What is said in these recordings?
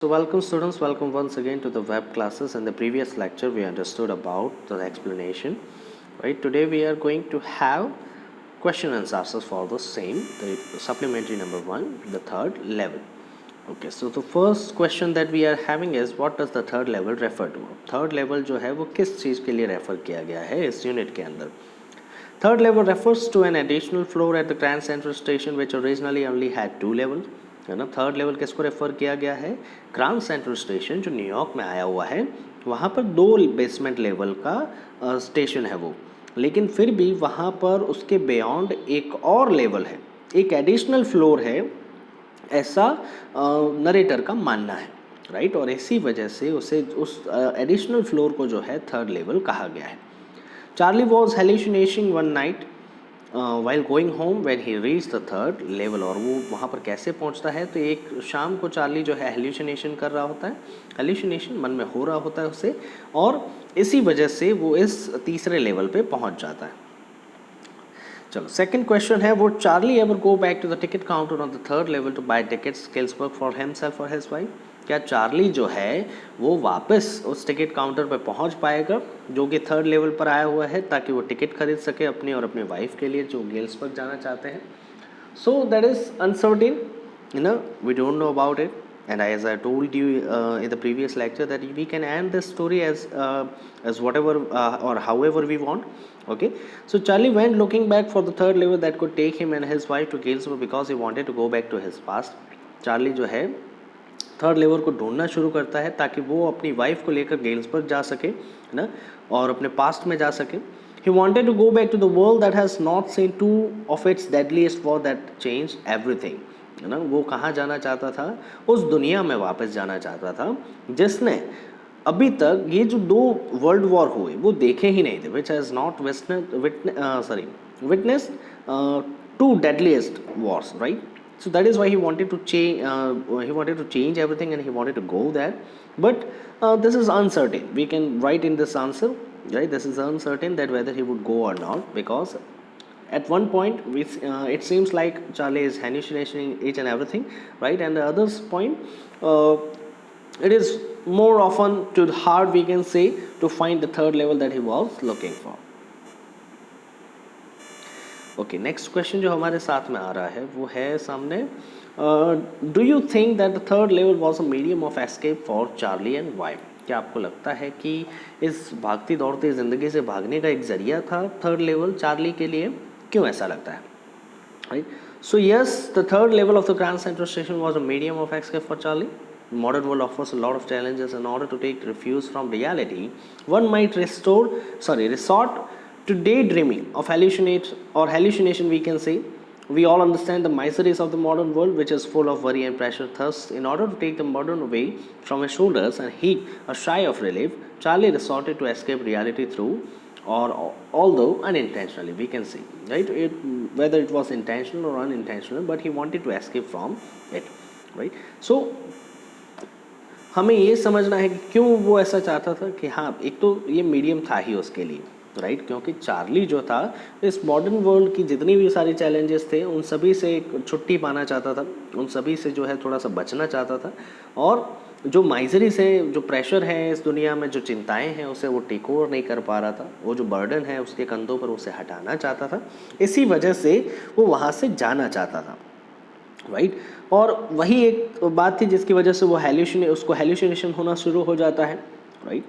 So welcome students, welcome once again to the web classes. In the previous lecture we understood about the explanation, right? Today we are going to have question and answers for the same, the supplementary number 1, the third level. Okay, so the first question that we are having is what does the third level refer to? Third level जो है वो किस चीज़ के लिए refer किया गया है इस यूनिट के अंदर? Third level refers to an additional floor at the Grand Central Station which originally only had 2 levels. है ना, थर्ड लेवल किसको रेफर किया गया है? ग्रांड सेंट्रल स्टेशन जो न्यूयॉर्क में आया हुआ है, वहाँ पर 2 बेसमेंट लेवल का स्टेशन है वो, लेकिन फिर भी वहाँ पर उसके बियॉन्ड एक और लेवल है, एक एडिशनल फ्लोर है, ऐसा नरेटर का मानना है, राइट। और इसी वजह से उसे उस एडिशनल फ्लोर को जो है थर्ड लेवल कहा गया है। Charlie was hallucinating one night while going home when he reach the third level. और वो वहाँ पर कैसे पहुँचता है? तो एक शाम को चार्ली जो है हेल्यूसिनेशन कर रहा होता है, हेल्यूसिनेशन मन में हो रहा होता है उसे, और इसी वजह से वो इस तीसरे लेवल पे पहुँच जाता है। चलो सेकंड क्वेश्चन है, वो Charlie ever go back to the ticket counter on the third level to buy tickets Galesburg for himself और हिज वाइफ? क्या चार्ली जो है वो वापस उस टिकट काउंटर पर पहुंच पाएगा जो कि थर्ड लेवल पर आया हुआ है, ताकि वो टिकट खरीद सके अपनी और अपनी वाइफ के लिए जो गिल्सबर्ग जाना चाहते हैं? So that is uncertain, we don't know about it. And as I told you in the previous lecture, that we can end this story as whatever or however we want. Okay, so Charlie went looking back for the third level that could take him and his wife to Galesburg because he wanted to go back to his past. Charlie जो है third level को ढूंढना शुरू करता है ताकि वो अपनी वाइफ को लेकर गेल्सबर्ग जा सके, है ना, और अपने पास्ट में जा सके। He wanted to go back to the world that has not seen two of its deadliest war that changed everything. है ना, वो कहाँ जाना चाहता था? उस दुनिया में वापस जाना चाहता था जिसने अभी तक ये जो 2 वर्ल्ड वॉर हुए वो देखे ही नहीं थे, which has not witnessed 2 deadliest wars, right? So that is why he wanted to change everything and he wanted to go there. But this is uncertain. We can write in this answer, right? This is uncertain that whether he would go or not, because at one point it seems like Charlie is hallucinating each and everything, right? And the other point, it is more often too hard, we can say, to find the third level that he was looking for. Okay, next question जो हमारे साथ में आ रहा है वो है सामने, do you think that the third level was a medium of escape for Charlie and wife? क्या आपको लगता है कि इस भागती दौड़ती ज़िंदगी से भागने का एक ज़रिया था थर्ड लेवल चार्ली के लिए? क्यों ऐसा लगता है? Right, so yes, the third level of the grand central station was a medium of escape for Charlie. Modern world offers a lot of challenges. In order to take refuge from reality, one might resort to daydreaming of hallucination, we can say. We all understand the miseries of the modern world, which is full of worry and pressure. Thus, in order to take the burden away from his shoulders and heap a sigh of relief, Charlie resorted to escape reality through, or although unintentionally, we can say, right? Whether it was intentional or unintentional, but he wanted to escape from it, right? So हमें ये समझना है कि क्यों वो ऐसा चाहता था कि हाँ, एक तो ये मीडियम था ही उसके लिए, राइट? क्योंकि चार्ली जो था इस मॉडर्न वर्ल्ड की जितनी भी सारी चैलेंजेस थे उन सभी से एक छुट्टी पाना चाहता था, उन सभी से जो है थोड़ा सा बचना चाहता था, और जो माइजरी से जो प्रेशर है इस दुनिया में, जो चिंताएं हैं, उसे वो टेक ओवर नहीं कर पा रहा था, वो जो बर्डन है उसके कंधों पर उसे हटाना चाहता था, इसी वजह से वो वहाँ से जाना चाहता था, राइट? और वही एक बात थी जिसकी वजह से वो उसको हेल्यूसिनेशन होना शुरू हो जाता है, राइट?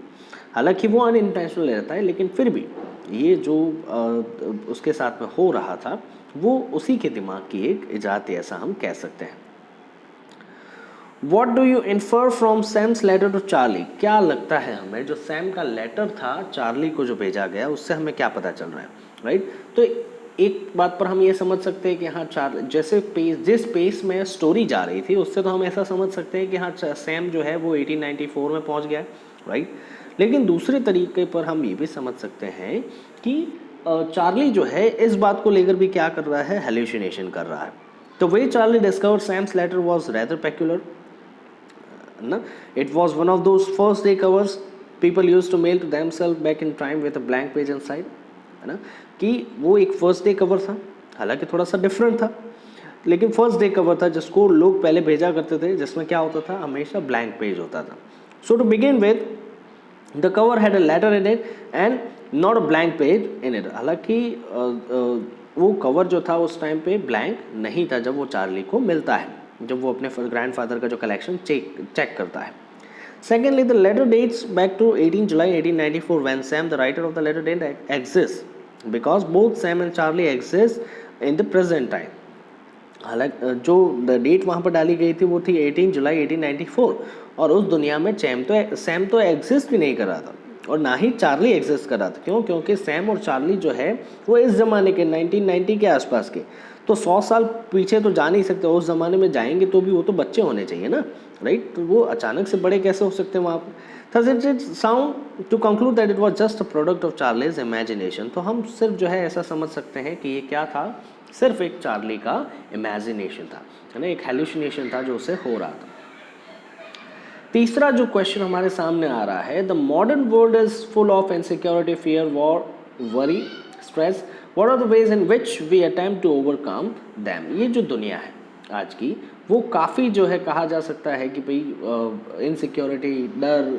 हालांकि वो अनइंटेंशनल रहता है, लेकिन फिर भी ये जो उसके साथ में हो रहा था वो उसी के दिमाग की एक इजात, ऐसा हम कह सकते हैं। What do you infer from Sam's letter to Charlie? क्या लगता है हमें जो सैम का लेटर था चार्ली को जो भेजा गया उससे हमें क्या पता चल रहा है, राइट? तो एक बात पर हम ये समझ सकते हैं कि हाँ, जैसे जिस पेस में स्टोरी जा रही थी उससे तो हम ऐसा समझ सकते हैं कि हाँ, सैम जो है वो 1894 में पहुंच गया है, राइट? लेकिन दूसरे तरीके पर हम ये भी समझ सकते हैं कि चार्ली जो है इस बात को लेकर भी क्या कर रहा है, हेल्यूसिनेशन कर रहा है। तो वे Charlie discover Sam's letter was rather peculiar ना, it was one of those first day covers people use to mail to themselves back in time with a blank page inside, है ना, कि वो एक फर्स्ट डे कवर था, हालांकि थोड़ा सा डिफरेंट था, लेकिन फर्स्ट डे कवर था जिसको लोग पहले भेजा करते थे, जिसमें क्या होता था, हमेशा ब्लैंक पेज होता था. So to begin with the cover had a letter in it and not a blank page in it. हालांकि वो कवर जो था उस टाइम पे ब्लैंक नहीं था जब वो चार्ली को मिलता है, जब वो अपने ग्रैंडफादर का जो कलेक्शन चेक करता है. Secondly, the letter dates back to 18 July 1894 when Sam, the writer of the letter, didn't exist because both Sam and Charlie exist in the present time. हालांकि जो डेट वहाँ पर डाली गई थी वो थी 18 जुलाई 1894 और उस दुनिया में सैम तो एग्जिस्ट भी नहीं कर रहा था और ना ही चार्ली एग्जिस्ट कर रहा था. क्यों? क्योंकि सैम और चार्ली जो है वो इस ज़माने के 1990 के आसपास के, तो 100 साल पीछे तो जा नहीं सकते. उस ज़माने में जाएंगे तो भी वो तो बच्चे होने चाहिए ना, राइट? तो वो अचानक से बड़े कैसे हो सकते हैं वहाँ पर. Thus it sound to conclude that it was just a product of Charlie's imagination. तो हम सिर्फ जो है ऐसा समझ सकते हैं कि ये क्या था, सिर्फ एक चार्ली का इमेजिनेशन था, है ना, एक हेलुसिनेशन था जो उसे हो रहा था. तीसरा जो क्वेश्चन हमारे सामने आ रहा है, the modern world is full of insecurity, fear, war, worry, stress. What are the ways in which we attempt to overcome them. ये जो दुनिया है आज की वो काफ़ी जो है कहा जा सकता है कि भाई इनसिक्योरिटी, डर,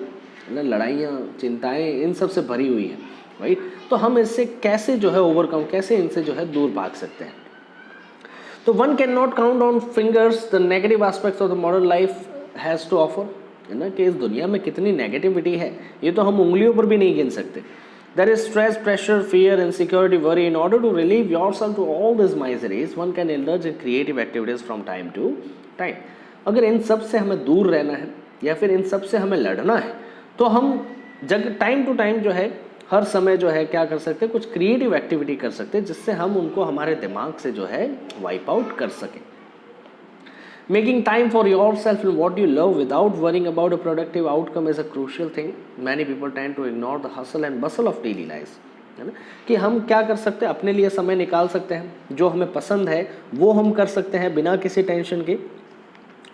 लड़ाइयाँ, चिंताएं, इन सब से भरी हुई है, राइट? तो हम इससे कैसे जो है ओवरकम, कैसे इनसे जो है दूर भाग सकते हैं. तो one can not count on fingers the negative aspects of the modern life has to offer, है ना, कि इस दुनिया में कितनी नेगेटिविटी है ये तो हम उंगलियों पर भी नहीं गिन सकते. There is stress, pressure, fear, insecurity, worry. In order to relieve yourself to all these miseries, one can indulge in creative activities from time to time. अगर इन सब से हमें दूर रहना है या फिर इन सब से हमें लड़ना है तो हम टाइम टू टाइम जो है हर समय जो है क्या कर सकते हैं, कुछ क्रिएटिव एक्टिविटी कर सकते हैं जिससे हम उनको हमारे दिमाग से जो है वाइप आउट कर सकें. Making time for yourself and what you love without worrying about a productive outcome is a crucial thing. Many people tend to ignore the hustle and bustle of daily lives. है ना, कि हम क्या कर सकते हैं, अपने लिए समय निकाल सकते हैं, जो हमें पसंद है वो हम कर सकते हैं बिना किसी टेंशन के.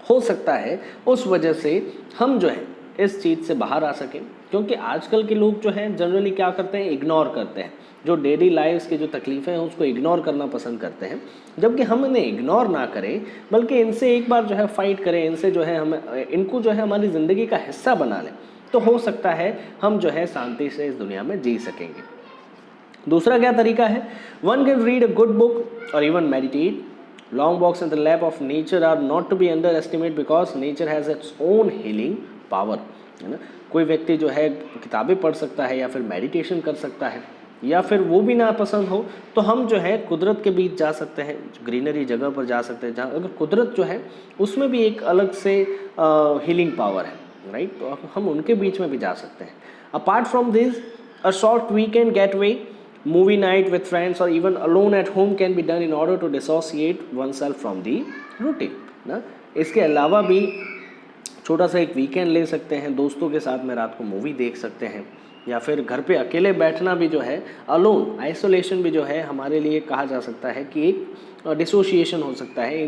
हो सकता है उस वजह से हम जो है इस चीज़ से बाहर आ सकें, क्योंकि आजकल के लोग जो हैं जनरली क्या करते हैं, इग्नोर करते हैं. जो डेली लाइफ्स की जो तकलीफ़ें हैं उसको इग्नोर करना पसंद करते हैं, जबकि हम इन्हें इग्नोर ना करें बल्कि इनसे एक बार जो है फाइट करें, इनसे जो है हमें इनको जो है हमारी ज़िंदगी का हिस्सा बना लें, तो हो सकता है हम जो है शांति से इस दुनिया में जी सकेंगे. दूसरा क्या तरीका है, one can read a good book or even meditate. Long walks in the lap of nature are not to be underestimate because nature has its own healing power, है ना. कोई व्यक्ति जो है किताबें पढ़ सकता है या फिर मेडिटेशन कर सकता है, या फिर वो भी ना पसंद हो तो हम जो है कुदरत के बीच जा सकते हैं, ग्रीनरी जगह पर जा सकते हैं जहाँ अगर कुदरत जो है उसमें भी एक अलग से हीलिंग पावर है, राइट? तो हम उनके बीच में भी जा सकते हैं. Apart from this, a short weekend getaway, movie night with friends or even alone at home can be done in order to dissociate oneself from the routine ना. इसके अलावा भी छोटा सा एक वीकेंड ले सकते हैं, दोस्तों के साथ में रात को मूवी देख सकते हैं, या फिर घर पे अकेले बैठना भी जो है, अलोन आइसोलेशन भी जो है हमारे लिए कहा जा सकता है कि एक डिसोशिएशन हो सकता है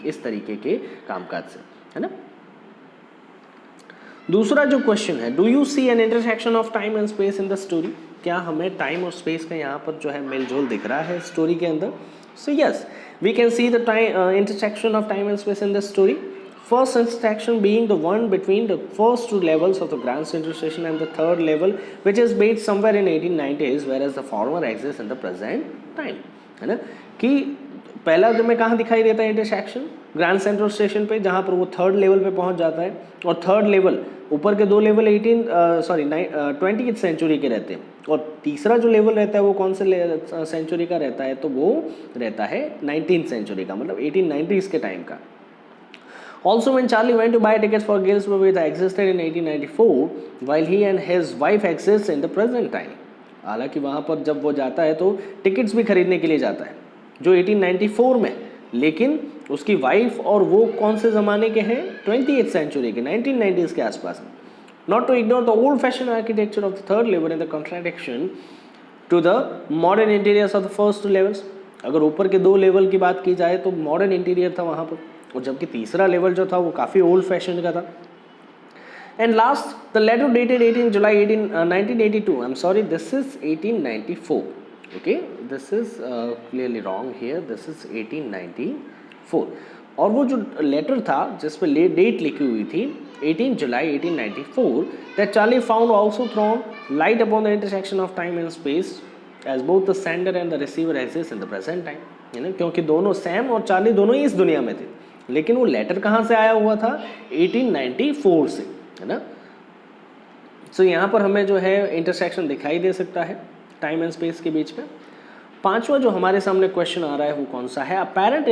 इस तरीके के कामकाज से, है ना. दूसरा जो क्वेश्चन है, do you see an intersection of time and space in the story. क्या हमें टाइम और स्पेस का यहाँ पर जो है मेलजोल दिख रहा है स्टोरी के अंदर. So yes, we can see the intersection of time and space in the story. First intersection being the one between the first two levels of the Grand Central Station and the third level, which is based somewhere in 1890s, whereas the former exists in the present time, है ना. कि पहला जो में कहाँ दिखाई देता है इंटरसेक्शन, ग्रैंड सेंट्रल स्टेशन पे, जहाँ पर वो थर्ड लेवल पे पहुँच जाता है, और थर्ड लेवल ऊपर के दो लेवल 20th सेंचुरी के रहते हैं, और तीसरा जो लेवल रहता है वो कौन से सेंचुरी का रहता है, तो वो रहता है 19th सेंचुरी का, मतलब 1890s के टाइम का. Also, when Charlie went to buy tickets for Gilsborough, which existed in 1894, while he and his wife exists in the present time. हालांकि वहाँ पर जब वो जाता है तो टिकट्स भी खरीदने के लिए जाता है जो 1894 में, लेकिन उसकी वाइफ और वो कौन से ज़माने के हैं, 20th सेंचुरी के, 1990s के आसपास में. Not to ignore the old fashioned architecture of the third level in the contradiction to the modern interiors of the first two levels. अगर ऊपर के दो लेवल की बात की जाए तो मॉडर्न इंटीरियर था वहाँ पर, और जबकि तीसरा लेवल जो था वो काफ़ी ओल्ड फैशन का था. And last, the letter dated 18 July 1982. I am sorry, this is 1894. Okay, this is clearly wrong here, this is 1894. 1994। और वो जो लेटर था जिस पे डेट लिखी हुई थी 18 जुलाई 1894, that Charlie found also thrown light upon the intersection of time and space as both the sender and the receiver exist in the present time, है ना, क्योंकि दोनों सैम और चार्ली दोनों ही इस दुनिया में थे, लेकिन वो लेटर कहाँ से आया हुआ था, 1894 से, है ना। सो यहाँ पर हमें जो है इंटरसेक्शन दिखाई दे सकता है टाइम एंड स्पेस के बीच में। पांचवा जो हमारे सामने क्वेश्चन आ रहा है वो कौन सा है, apparent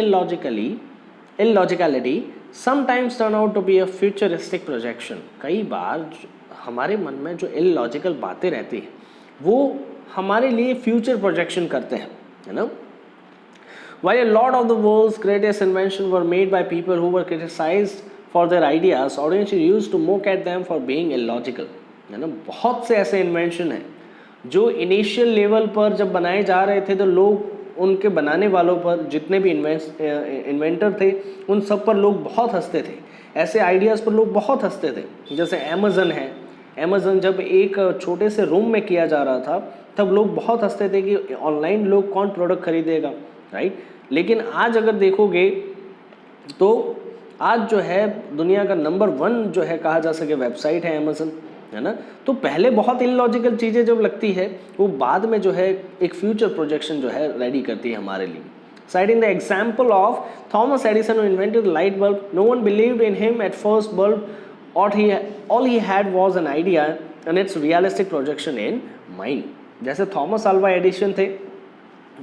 illogicality sometimes turn out to be a futuristic projection. कई बार हमारे मन में जो इलॉजिकल बातें रहती हैं वो हमारे लिए फ्यूचर प्रोजेक्शन करते हैं, है ना। While a lot of the world's greatest inventions were made by people who were criticized for their ideas, audiences used to mock at them for being illogical, है ना। बहुत से ऐसे इन्वेंशन हैं जो इनिशियल लेवल पर जब बनाए जा रहे थे तो लोग उनके बनाने वालों पर, जितने भी इन्वेंटर थे उन सब पर लोग बहुत हंसते थे, ऐसे आइडियाज़ पर लोग बहुत हंसते थे। जैसे अमेज़न है, अमेज़न जब एक छोटे से रूम में किया जा रहा था तब लोग बहुत हंसते थे कि ऑनलाइन लोग कौन प्रोडक्ट खरीदेगा, राइट। लेकिन आज अगर देखोगे तो आज जो है दुनिया का नंबर 1 जो है कहा जा सके वेबसाइट है अमेज़न, है ना। तो पहले बहुत इलॉजिकल चीज़ें जब लगती है वो बाद में जो है एक फ्यूचर प्रोजेक्शन जो है रेडी करती है हमारे लिए। Citing the example of Thomas Edison who invented the light bulb, no one believed in him at first. All he had was an idea and its realistic projection in mind. जैसे Thomas Alva Edison थे,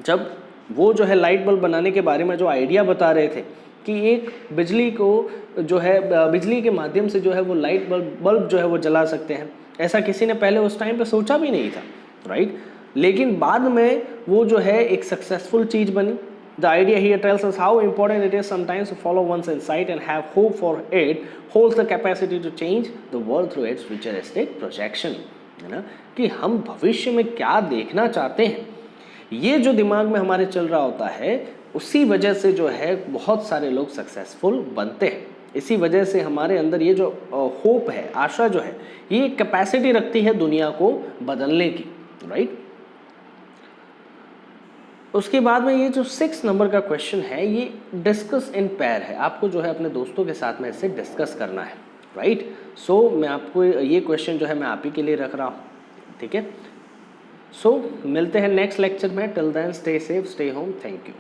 जब वो जो है light bulb बनाने के बारे में जो आइडिया बता रहे थे कि एक बिजली को जो है बिजली के माध्यम से जो है वो लाइट बल्ब जो है वो जला सकते हैं, ऐसा किसी ने पहले उस टाइम पे सोचा भी नहीं था, राइट। लेकिन बाद में वो जो है एक सक्सेसफुल चीज़ बनी। The idea here tells us how important it is sometimes to follow one's insight and have hope, for it holds the capacity to change the world through its futuristic projection, है ना, कि हम भविष्य में क्या देखना चाहते हैं ये जो दिमाग में हमारे चल रहा होता है उसी वजह से जो है बहुत सारे लोग सक्सेसफुल बनते हैं। इसी वजह से हमारे अंदर ये जो होप है, आशा जो है, ये कैपेसिटी रखती है दुनिया को बदलने की, राइट। उसके बाद में ये जो 6 नंबर का क्वेश्चन है ये डिस्कस इन पेयर है, आपको जो है अपने दोस्तों के साथ में इसे डिस्कस करना है, राइट। सो मैं आपको ये क्वेश्चन जो है मैं आप ही के लिए रख रहा हूँ, ठीक है। सो मिलते हैं नेक्स्ट लेक्चर में। Till then stay safe, stay home, thank you.